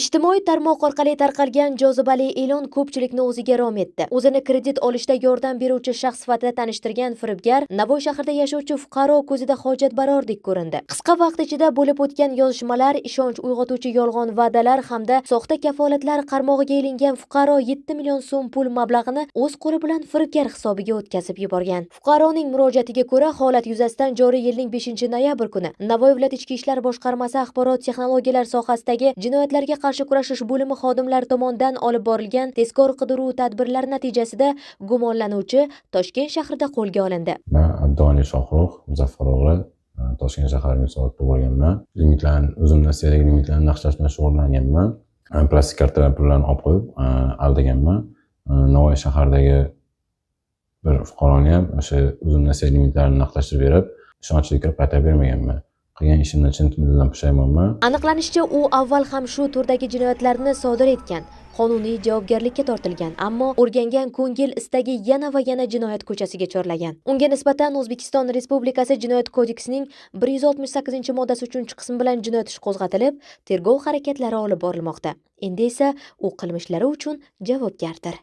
Ijtimoiy tarmoq orqali tarqalgan jozibali e'lon ko'pchilikni o'ziga rom etdi. O'zini kredit olishda yordam beruvchi shaxs sifatida tanishtirgan firibgar Navoiy shahrida yashovchi fuqaro ko'zida hojatbarordek ko'rindi. Qisqa vaqt ichida bo'lib o'tgan yozishmalar, ishonch uyg'otuvchi yolg'on va'dalar hamda soxta kafolatlar qarmog'iga ilingan fuqaro 7 million so'm pul mablag'ini o'z qo'li bilan firibgar hisobiga o'tkazib yuborgan. Fuqaroning murojaatiga ko'ra, holat yuzasidan joriy yilning 5-noyabr kuni Navoiy viloyat ichki ishlar boshqarmasi axborot texnologiyalari sohasidagi jinoyatlarga qarshi kurashish bo'limi xodimlari tomonidan olib borilgan tezkor qidiruv tadbirlari natijasida gumonlanuvchi Toshkent shahrida qo'lga olindi. Men Abdoniy Shohrux Muzaffar o'g'li Toshkent shahriga soatda bo'lganman. O'zimda istedagi limitlarni naqshlash bilan shug'ullanganman. Plastik kartalar pullarni olib qo'yib aldaganman. Navoiy shahridagi bir fuqaroni ham o'sha o'zimda istedagi limitlarni naqshlashtirib berib, ishonchli kirib qaytarib bermaganman. Qilgan ishimdan chin dildan pushaymonman. Aniqlanishicha, u avval ham shu turdagi jinoyatlarni sodir etgan, qonuniy javobgarlikka tortilgan, ammo o'rgangan ko'ngil istagi yana va yana jinoyat ko'chasiga chorlagan. Unga nisbatan O'zbekiston Respublikasi Jinoyat kodeksining 168-moddasi 3-qismi bilan jinoyat ishi qo'zg'atilib, tergov harakatlari olib borilmoqda. Endi esa u qilmishlari uchun javobgardir.